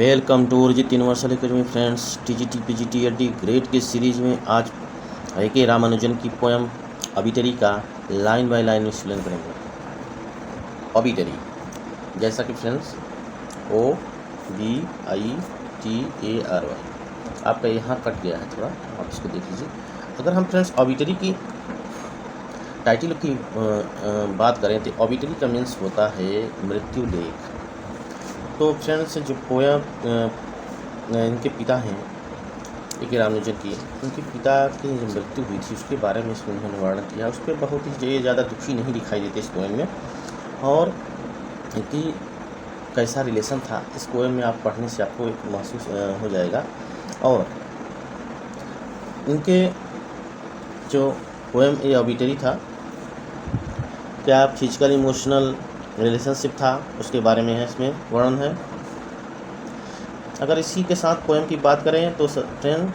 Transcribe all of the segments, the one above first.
Welcome to Urjit universal academy friends. TGT PGT AD grade की series में आज के रामानुजन की पोयम ऑबिटरी का लाइन बाय लाइन एक्सप्लेन करेंगे। ऑबिटरी, जैसा कि फ्रेंड्स OBITARY आपका यहाँ कट गया है थोड़ा, आप इसको देख लीजिए। अगर हम फ्रेंड्स ऑबिटरी की टाइटल की बात करें तो ऑबिटरी का मीन्स होता है मृत्यु लेख। तो फ्रेंड्स जो पोयम इनके पिता हैं ए.के. रामानुजन की, उनके पिता की जो मृत्यु हुई थी उसके बारे में इसमें उन्होंने वर्णन किया। उस पर बहुत ही ज़्यादा दुखी नहीं दिखाई देते इस पोएम में, और इनकी कैसा रिलेशन था इस पोएम में आप पढ़ने से आपको एक महसूस हो जाएगा। और इनके जो पोएम ये ऑबिटरी था, क्या फिजिकल इमोशनल रिलेशनशिप था उसके बारे में है, इसमें वर्णन है। अगर इसी के साथ पोएम की बात करें तो फ्रेंड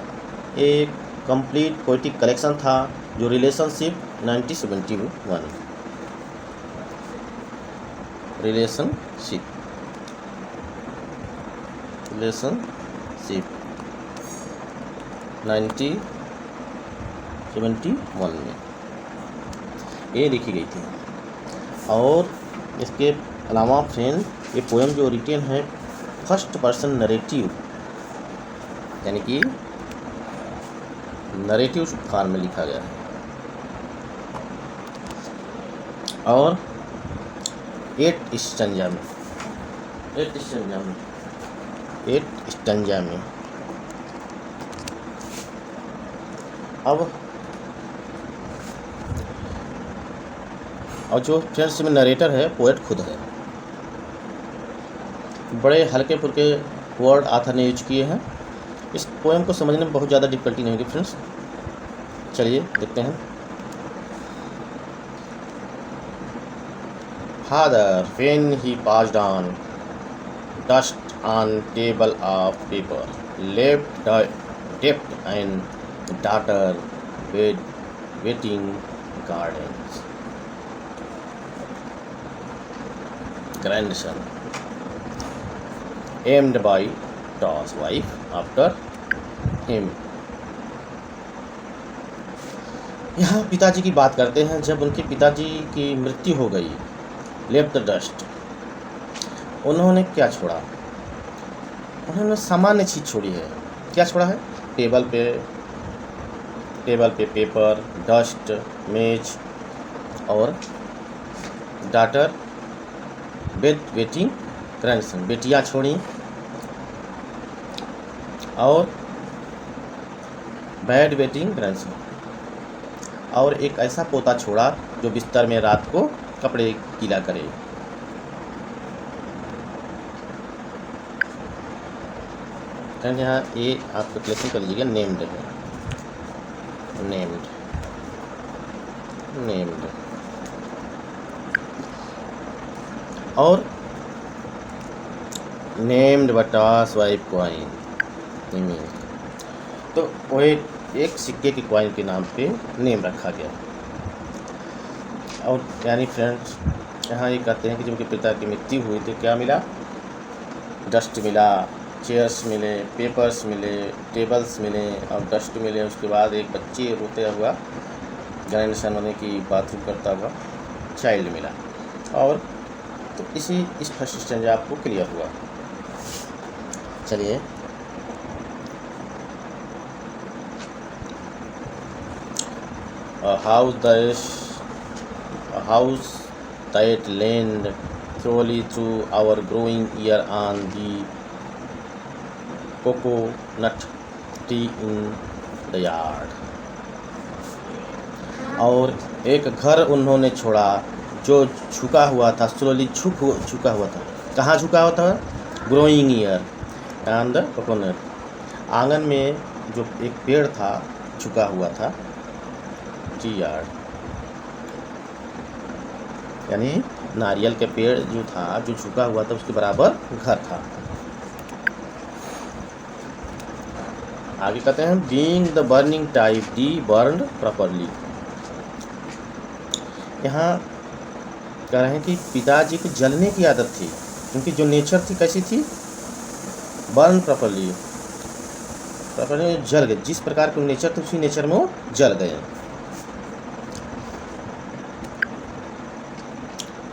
एक कंप्लीट पोएटिक कलेक्शन था जो रिलेशनशिप 1971 रिलेशनशिप 1971 में ये लिखी गई थी। और इसके अलावा फ्रेंड ये पोएम जो रिटेन है फर्स्ट पर्सन नरेटिव, यानी कि नरेटिव फॉर्म में लिखा गया है। और 8 स्टैंजा में अब और जो फ्रेंड्स में नरेटर है पोएट खुद है। बड़े हल्के फुल्के वर्ड आथर ने यूज किए हैं। इस पोएम को समझने में बहुत ज़्यादा डिफिकल्टी नहीं होगी फ्रेंड्स। चलिए देखते हैं। Father when he passed on dust on table of paper left डेप्ट and daughter waiting gardens grandson aimed by Toss wife after him। यहाँ पिताजी की बात करते हैं। जब उनके पिताजी की मृत्यु हो गई, लेफ्ट द डस्ट, उन्होंने क्या छोड़ा? उन्होंने सामान्य चीज़ छोड़ी है। क्या छोड़ा है? टेबल पे पेपर, डस्ट, मेज, और डॉटर वेटिंग ग्रैंडसन, बेटियाँ छोड़ी, और बैड वेटिंग ग्रैंडसन, और एक ऐसा पोता छोड़ा जो बिस्तर में रात को कपड़े गीला करे। फ्रेंड यहाँ ये आप कैलकुलेशन कर लीजिएगा। नेम्ड है, नेम्ड और नेम्ड बटास वाइफ कॉइन। तो वो एक सिक्के की कॉइन के नाम पे नेम रखा गया। और यानी फ्रेंड्स यहाँ ये कहते हैं कि जब उनके पिता की मृत्यु हुई तो क्या मिला? डस्ट मिला, चेयर्स मिले, पेपर्स मिले, टेबल्स मिले और डस्ट मिले। उसके बाद एक बच्चे रोते हुआ ग्रैंडसन होने की बातचीत करता हुआ चाइल्ड मिला। और तो इस फर्स्ट स्टैंजा आपको क्लियर हुआ। चलिए house that land slowly through our growing year on the coconut tree in the yard। और एक घर उन्होंने छोड़ा जो झुका हुआ था, स्लोली झुका हुआ था। कहाँ झुका हुआ था? Growing year and the coconut, आंगन में जो एक पेड़ था झुका हुआ था, ट्री यार्ड, यानी नारियल के पेड़ जो था जो झुका हुआ था उसके बराबर घर था। आगे कहते हैं being the burning type D burned properly. यहाँ कह रहे हैं कि पिताजी को जलने की आदत थी। उनकी जो नेचर थी कैसी थी? बर्न प्रॉपरली, जल गए, जिस प्रकार के नेचर थे उसी नेचर में वो जल गए,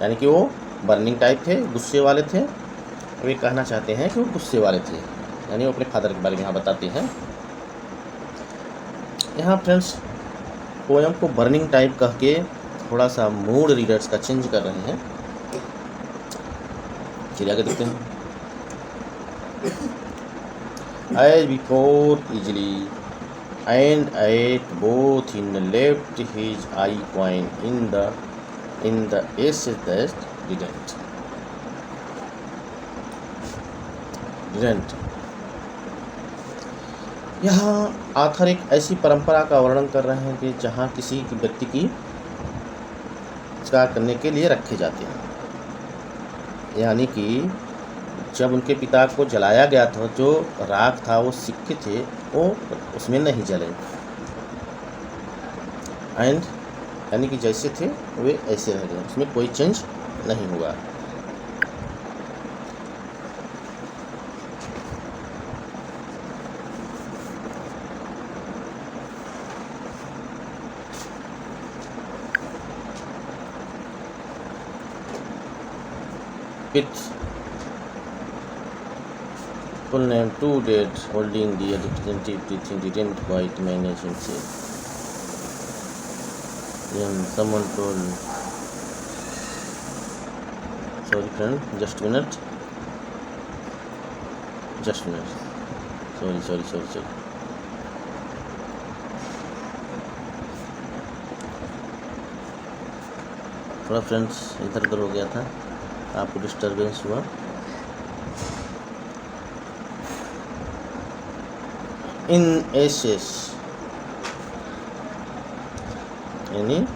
यानी कि वो बर्निंग टाइप थे, गुस्से वाले थे। वे कहना चाहते हैं कि वो गुस्से वाले थे, यानी वो अपने फादर के बारे में यहाँ बताते हैं। यहाँ फ्रेंड्स पोएम को बर्निंग टाइप कह के थोड़ा सा मूड रीडर्स का चेंज कर रहे हैं। चलिए आगे देखते हैं। As before easily, and at both in left his eye coin in the essay that didn't. यहाँ आखिर एक ऐसी परंपरा का वर्णन कर रहे हैं कि जहाँ किसी व्यक्ति की संस्कार करने के लिए रखे जाते हैं, यानी कि जब उनके पिता को जलाया गया था, जो राख था वो सिक्के थे वो उसमें नहीं जले, एंड यानी कि जैसे थे वे ऐसे रह गए, उसमें कोई चेंज नहीं हुआ। It full name, 2 days holding the representative teaching didn't quite manage himself. Then someone told, sorry friend, just a minute. Sorry. थोड़ा फ्रेंड्स इधर उधर हो गया था, आपको डिस्टर्बेंस हुआ। इन एसेस यानी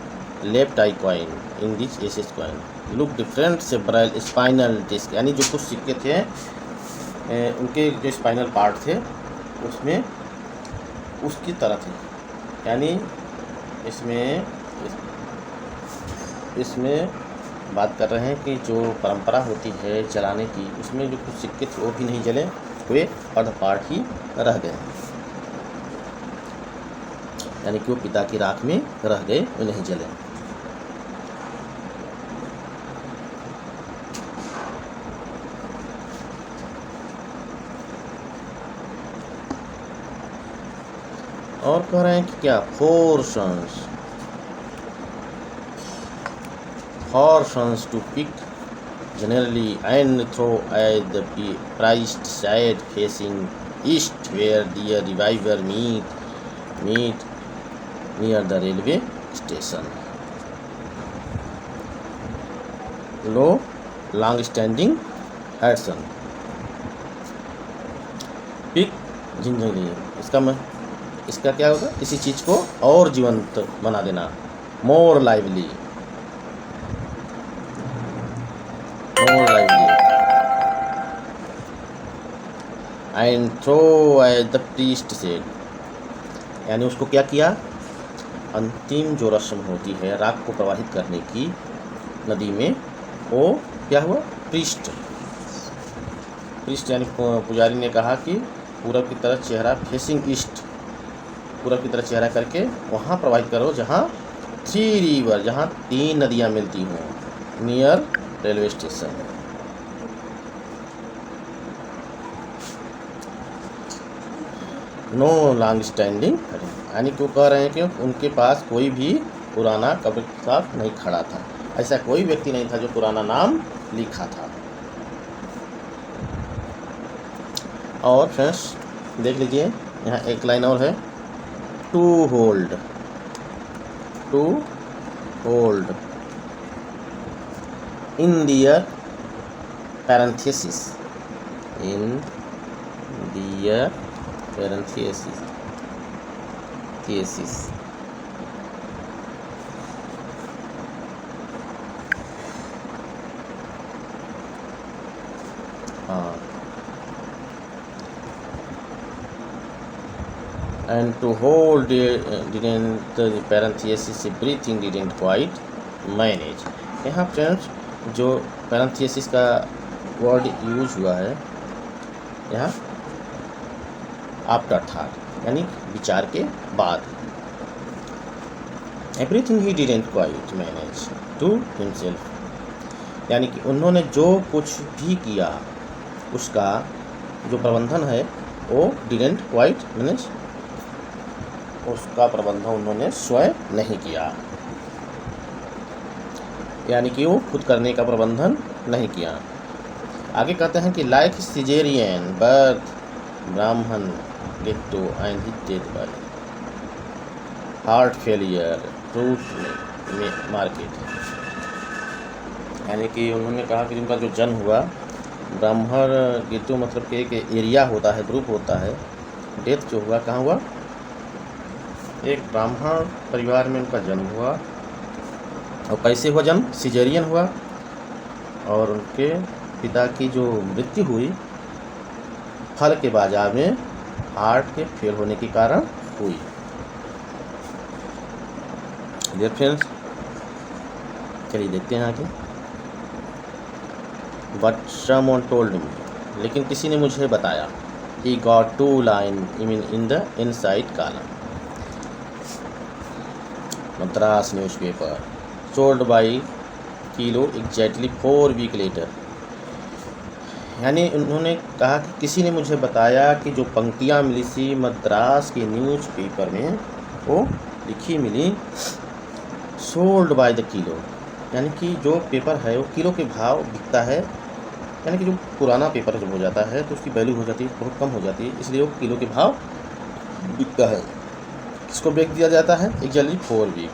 left I coin in this essays coin look different several spinal disc, यानी जो कुछ सिक्के थे उनके जो स्पाइनल पार्ट थे उसमें उसकी तरह थे, यानी इसमें बात कर रहे हैं कि जो परंपरा होती है जलाने की, उसमें जो कुछ सिक्के थे वो भी नहीं जले, वे अर्ध पार्ट ही रह गए, यानी कि वो पिता की राख में रह गए, वे नहीं जले। और कह रहे हैं कि क्या four sons to pick generally and throw at the priest side facing east where the reviver meet near the railway station. Low long standing Hudson pick gingerly, इसका क्या होगा, किसी चीज को और जीवंत बना देना, more lively and throw as the priest said, यानी उसको क्या किया, अंतिम जो रस्म होती है राख को प्रवाहित करने की नदी में, वो क्या हुआ, प्रीस्ट यानी पुजारी ने कहा कि पूरब की तरफ चेहरा फेसिंग ईस्ट, पूरब की तरफ चेहरा करके वहाँ प्रवाहित करो जहाँ 3 रिवर, जहाँ 3 नदियाँ मिलती हों, near railway station. No long standing, यानी क्यों कह रहे हैं कि उनके पास कोई भी पुराना कब्र के साथ नहीं खड़ा था, ऐसा कोई व्यक्ति नहीं था जो पुराना नाम लिखा था। और फ्रेंड्स देख लीजिए यहाँ एक लाइन और है, to hold in their parenthesis, thesis and to hold didn't the parenthesis breathing didn't quite manage। यहाँ फ्रेंड्स जो पैरेंथेसिस का वर्ड यूज हुआ है यहाँ आफ्टर थॉट यानी विचार के बाद। Everything he didn't quite manage to himself यानी कि उन्होंने जो कुछ भी किया उसका जो प्रबंधन है वो डिडंट क्वाइट मैनेज, उसका प्रबंधन उन्होंने स्वयं नहीं किया, यानी कि वो खुद करने का प्रबंधन नहीं किया। आगे कहते हैं कि like caesarean birth Brahmin get to end he dead by heart failure fruit market, यानी कि उन्होंने कहा कि उनका जो जन्म हुआ ब्राह्मण गेटू मतलब कि एक एरिया होता है, ग्रुप होता है। डेथ जो हुआ कहाँ हुआ, एक ब्राह्मण परिवार में उनका जन्म हुआ। और कैसे हुआ जन्म, सिजेरियन हुआ। और उनके पिता की जो मृत्यु हुई फल के बाजार में हार्ट के फेल होने के कारण हुई। डियर फ्रेंड्स, चलिए देखते हैं आगे। बट समवन टोल्ड मी, लेकिन किसी ने मुझे बताया। He got 2 line in the inside column, Madras newspaper sold by kilo exactly 4 week later, यानी उन्होंने कहा कि किसी ने मुझे बताया कि जो पंक्तियाँ मिली थी मद्रास के न्यूज़पेपर में वो लिखी मिली सोल्ड बाय द किलो, यानी कि जो पेपर है वो किलो के भाव बिकता है। यानी कि जो पुराना पेपर जब हो जाता है तो उसकी वैल्यू हो जाती है, बहुत कम हो जाती है, इसलिए वो किलो के भाव बिकता है। इसको बेच दिया जाता है एग्जैक्टली 4 वीक,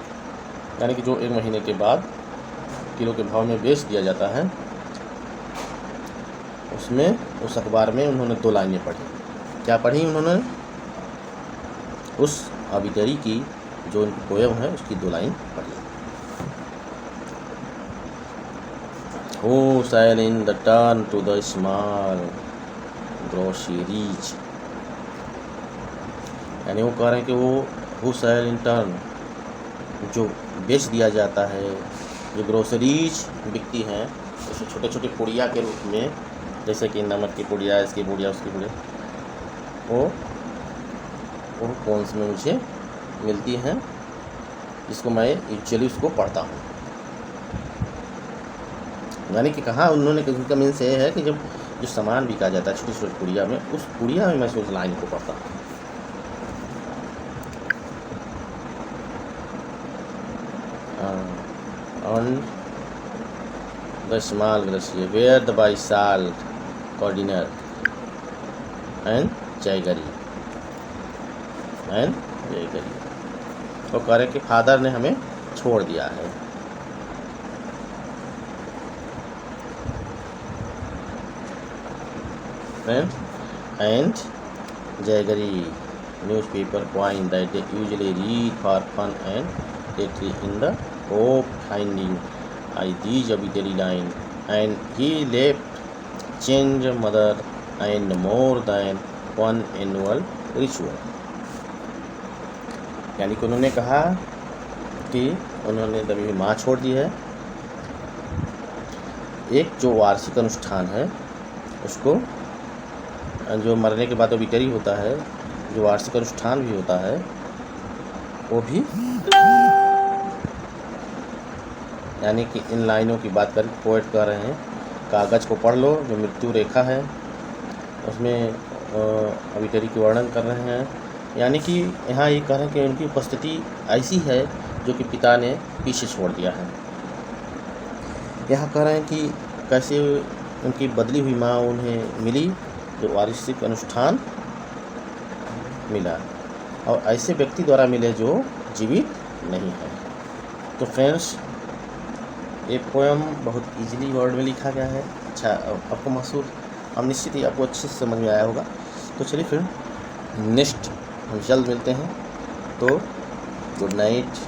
यानी कि जो 1 महीने के बाद किलो के भाव में बेच दिया जाता है। उसमें उस अखबार में उन्होंने 2 लाइनें पढ़ी। क्या पढ़ी उन्होंने, उस ऑबिटरी की जो उनकी पोएम है उसकी 2 लाइन पढ़ी। Who shall in the turn to the small groceries, यानी वो कह रहे हैं कि वो who shall in turn जो बेच दिया जाता है, जो ग्रोसरीज बिकती हैं जैसे छोटे छोटे पुड़िया के रूप में, जैसे कि नमक की पुड़िया, इसकी पुड़िया, उसकी पुड़िया, वो कौन सी में मुझे मिलती हैं जिसको मैं एक्चुअली उसको पढ़ता हूँ। यानी कि कहाँ उन्होंने उनका मीन्स ये है कि जब जो सामान बिका जाता है छोटी छोटी पुड़िया में, उस पुड़िया में मैं उस लाइन को पढ़ता हूँ। On the small glacier where the by salt cordiner and जयगरी तो करे कि फादर ने हमें छोड़ दिया है। And Jaggery newspaper point that they usually read for fun and poetry in the hope finding these obituary line, and he left change mother and more than one annual ritual, यानी कि उन्होंने कहा कि उन्होंने तभी माँ छोड़ दी है। एक जो वार्षिक अनुष्ठान है उसको, जो मरने के बाद ओबिटरी होता है, जो वार्षिक अनुष्ठान भी होता है वो भी, यानी कि इन लाइनों की बात कर पोएट कर रहे हैं। कागज़ को पढ़ लो, जो मृत्यु रेखा है उसमें ओबिटरी की वर्णन कर रहे हैं। यानी कि यहाँ ये कह रहे हैं कि उनकी उपस्थिति ऐसी है जो कि पिता ने पीछे छोड़ दिया है। यहाँ कह रहे हैं कि कैसे उनकी बदली हुई माँ उन्हें मिली, जो वार्षिक अनुष्ठान मिला, और ऐसे व्यक्ति द्वारा मिले जो जीवित नहीं है। तो फ्रेंड्स, ये पोएम बहुत इजीली वर्ड में लिखा गया है। अच्छा, आपको महसूस, हम निश्चित ही आपको अच्छे से समझ में आया होगा। तो चलिए फिर नेक्स्ट हम जल्द मिलते हैं। तो गुड नाइट।